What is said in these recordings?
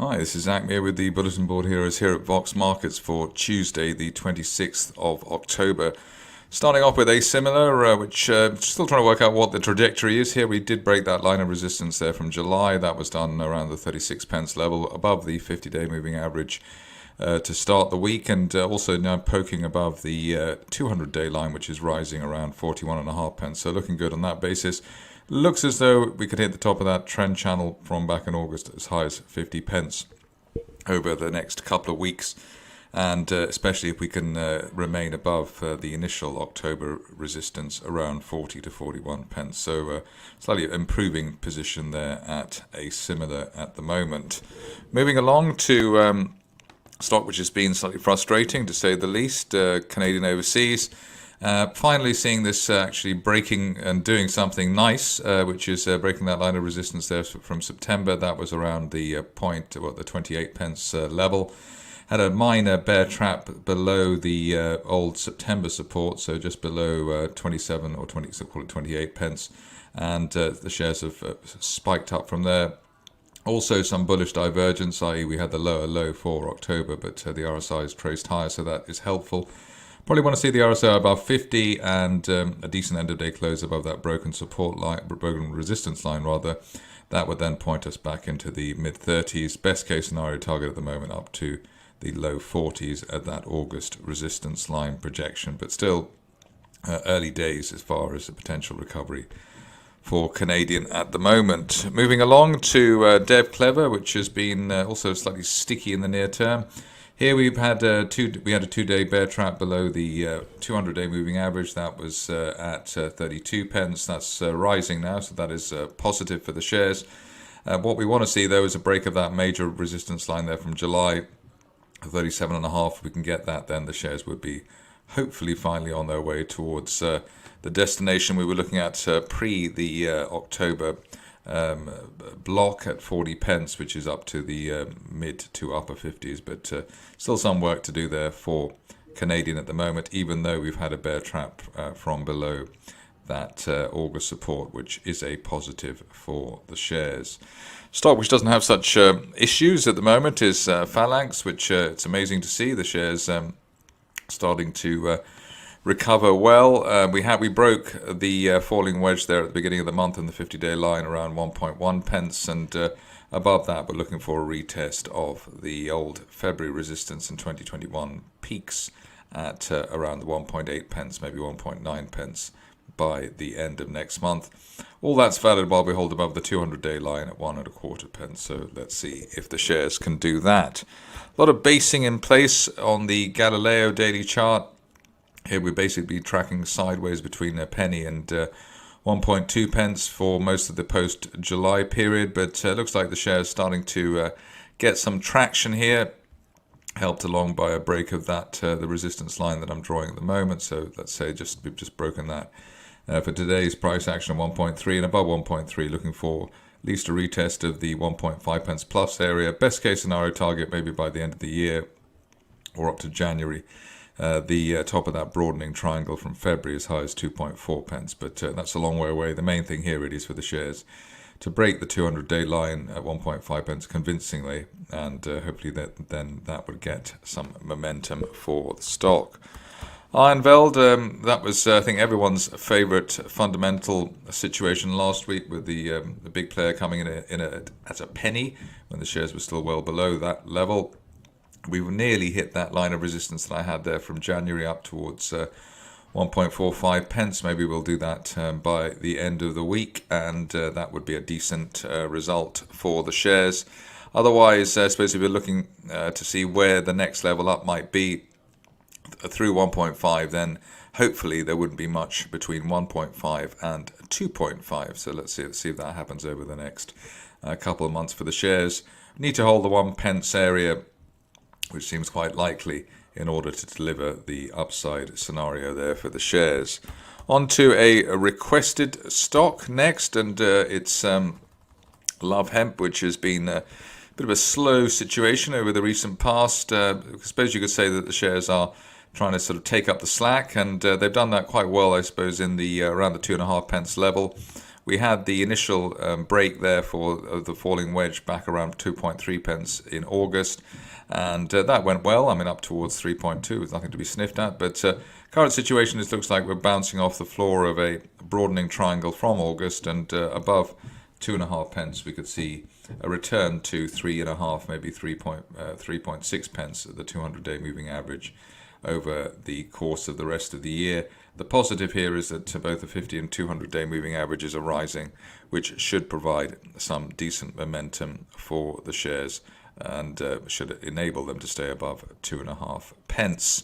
Hi, this is Zach Meir with the Bulletin Board Heroes here at Vox Markets for Tuesday, the 26th of October. Starting off with a similar, which still trying to work out what the trajectory is here. We did break that line of resistance there from July. That was done around the 36 pence level, above the 50-day moving average to start the week, and also now poking above the 200-day line, which is rising around 41.5 pence. So looking good on that basis. Looks as though we could hit the top of that trend channel from back in August as high as 50 pence over the next couple of weeks, and especially if we can remain above the initial October resistance around 40 to 41 pence. So slightly improving position there at a similar at the moment. Moving along to stock which has been slightly frustrating to say the least, Canadian Overseas. Finally seeing this actually breaking and doing something nice, which is breaking that line of resistance there from September. That was around the the 28 pence level. Had a minor bear trap below the old September support, so just below 27 or 20, so call it 28 pence. And the shares have spiked up from there. Also some bullish divergence, i.e. we had the lower low for October, but the RSI is traced higher, so that is helpful. Probably want to see the RSI above 50 and a decent end of day close above that broken support line, broken resistance line rather. That would then point us back into the mid 30s. Best case scenario target at the moment up to the low 40s at that August resistance line projection, but still early days as far as the potential recovery for Canadian at the moment. Moving along to Dev Clever, which has been also slightly sticky in the near term. Here we've had a two-day bear trap below the 200-day moving average. That was at 32 pence. That's rising now, so that is positive for the shares. What we want to see, though, is a break of that major resistance line there from July, 37.5. If we can get that, then the shares would be hopefully finally on their way towards the destination we were looking at pre the October block at 40 pence, which is up to the mid to upper 50s, but still some work to do there for Canadian at the moment, even though we've had a bear trap from below that August support, which is a positive for the shares. Stock which doesn't have such issues at the moment is Phalanx, which it's amazing to see the shares starting to recover well. We broke the falling wedge there at the beginning of the month in the 50-day line around 1.1 pence, and above that we're looking for a retest of the old February resistance in 2021 peaks at around the 1.8 pence, maybe 1.9 pence by the end of next month. All that's valid while we hold above the 200-day line at 1.25 pence. So let's see if the shares can do that. A lot of basing in place on the Galileo daily chart. Here we're basically tracking sideways between a penny and 1.2 pence for most of the post-July period, but looks like the share is starting to get some traction here, helped along by a break of that the resistance line that I'm drawing at the moment. So let's say we've just broken that for today's price action of 1.3 and above 1.3, looking for at least a retest of the 1.5 pence plus area. Best case scenario target maybe by the end of the year or up to January. The top of that broadening triangle from February as high as 2.4 pence, but that's a long way away. The main thing here really is for the shares to break the 200-day line at 1.5 pence convincingly, and hopefully that would get some momentum for the stock. Ironveld, that was I think everyone's favourite fundamental situation last week, with the big player coming in at a penny when the shares were still well below that level. We've nearly hit that line of resistance that I had there from January up towards 1.45 pence. Maybe we'll do that by the end of the week, and that would be a decent result for the shares. Otherwise, I suppose if you're looking to see where the next level up might be through 1.5, then hopefully there wouldn't be much between 1.5 and 2.5. So let's see if that happens over the next couple of months for the shares. We need to hold the 1 pence area, which seems quite likely, in order to deliver the upside scenario there for the shares. On to a requested stock next, and it's Love Hemp, which has been a bit of a slow situation over the recent past. I suppose you could say that the shares are trying to sort of take up the slack, and they've done that quite well, I suppose, in the around the 2.5 pence level. We had the initial break there for the falling wedge back around 2.3 pence in August, and that went well. I mean, up towards 3.2 with nothing to be sniffed at. But current situation is looks like we're bouncing off the floor of a broadening triangle from August, and above 2.5 pence we could see a return to 3.5, maybe 3.6 pence at the 200-day moving average over the course of the rest of the year. The positive here is that both the 50 and 200-day moving averages are rising, which should provide some decent momentum for the shares and should enable them to stay above 2.5 pence.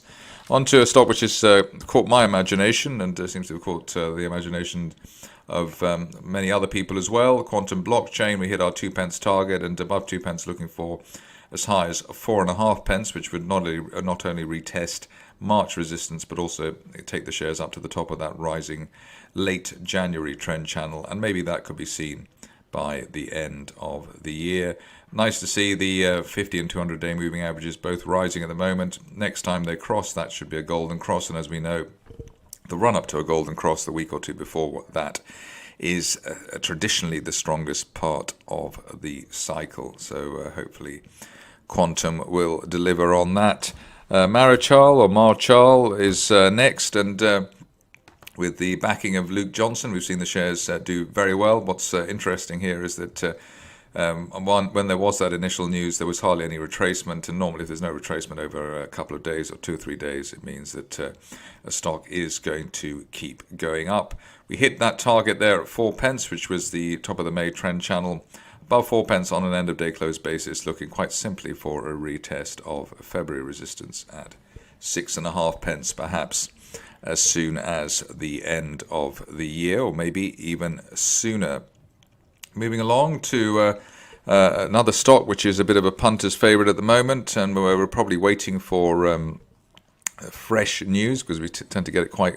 On to a stock which has caught my imagination and seems to have caught the imagination of many other people as well. Quantum Blockchain, we hit our 2 pence target, and above 2 pence looking for as high as 4.5 pence, which would not only retest March resistance, but also take the shares up to the top of that rising late January trend channel, and maybe that could be seen by the end of the year. Nice to see the 50 and 200-day moving averages both rising at the moment. Next time they cross, that should be a golden cross, and as we know, the run-up to a golden cross the week or two before that is traditionally the strongest part of the cycle. So hopefully Quantum will deliver on that. Marchal is next, and with the backing of Luke Johnson, we've seen the shares do very well. What's interesting here is that when there was that initial news, there was hardly any retracement, and normally if there's no retracement over a couple of days or 2 or 3 days, it means that a stock is going to keep going up. We hit that target there at 4 pence, which was the top of the May trend channel. Above 4 pence on an end of day close basis, looking quite simply for a retest of February resistance at 6.5 pence, perhaps as soon as the end of the year, or maybe even sooner. Moving along to another stock which is a bit of a punter's favourite at the moment, and we're probably waiting for fresh news because we tend to get it quite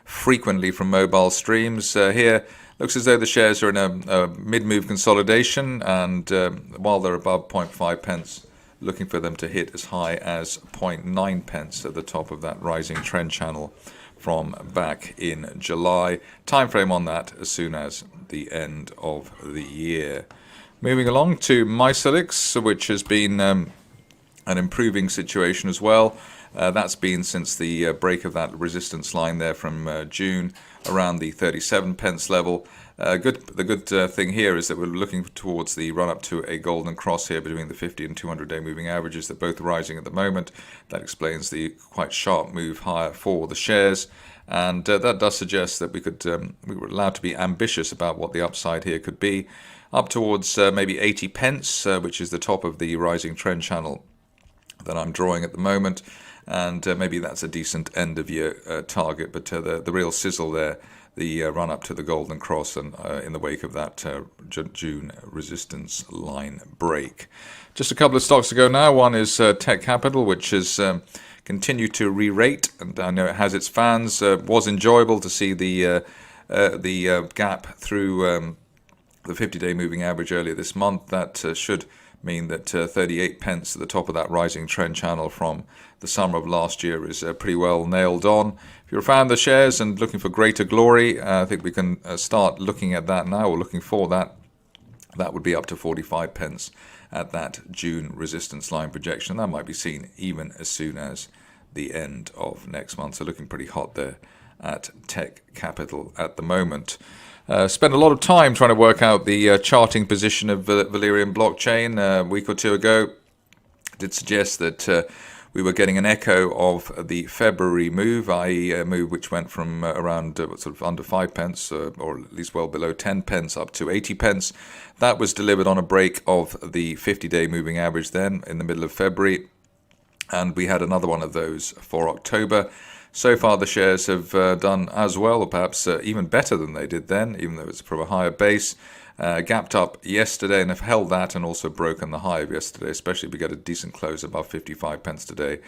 frequently from mobile streams. Here looks as though the shares are in a mid-move consolidation, and while they're above 0.5 pence, looking for them to hit as high as 0.9 pence at the top of that rising trend channel from back in July. Time frame on that as soon as the end of the year. Moving along to Mycelix, which has been an improving situation as well. That's been since the break of that resistance line there from June around the 37 pence level. The good thing here is that we're looking towards the run up to a golden cross here between the 50 and 200-day moving averages. They're both rising at the moment. That explains the quite sharp move higher for the shares, and that does suggest that we were allowed to be ambitious about what the upside here could be, up towards maybe 80 pence, which is the top of the rising trend channel that I'm drawing at the moment, and maybe that's a decent end of year target. But the real sizzle there, the run up to the golden cross, and in the wake of that June resistance line break. Just a couple of stocks to go now. One is Tech Capital, which has continued to re-rate, and I know it has its fans. Was enjoyable to see the gap through the 50-day moving average earlier this month. That should mean that 38 pence at the top of that rising trend channel from the summer of last year is pretty well nailed on. If you're a fan of the shares and looking for greater glory, I think we can start looking at that now, or looking for that. That would be up to 45 pence at that June resistance line projection. That might be seen even as soon as the end of next month. So looking pretty hot there at Tech Capital at the moment. Spent a lot of time trying to work out the charting position of Valerian blockchain a week or two ago. Did suggest that we were getting an echo of the February move, i.e. a move which went from around sort of under 5 pence, or at least well below 10 pence, up to 80 pence. That was delivered on a break of the 50-day moving average then in the middle of February, and we had another one of those for October. So far, the shares have done as well, or perhaps even better than they did then, even though it's from a higher base. Gapped up yesterday and have held that, and also broken the high of yesterday, especially if we get a decent close above 55 pence today.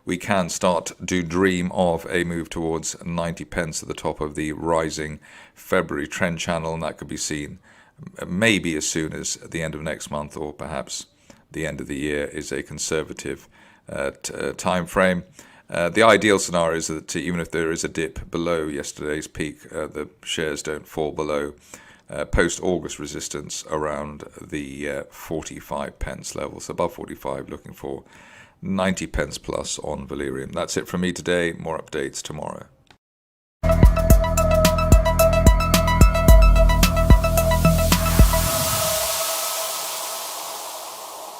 We can start to dream of a move towards 90 pence at the top of the rising February trend channel, and that could be seen maybe as soon as the end of next month, or perhaps the end of the year is a conservative time frame. The ideal scenario is that even if there is a dip below yesterday's peak, the shares don't fall below post-August resistance around the 45 pence level. So above 45, looking for 90 pence plus on Valerium. That's it from me today. More updates tomorrow.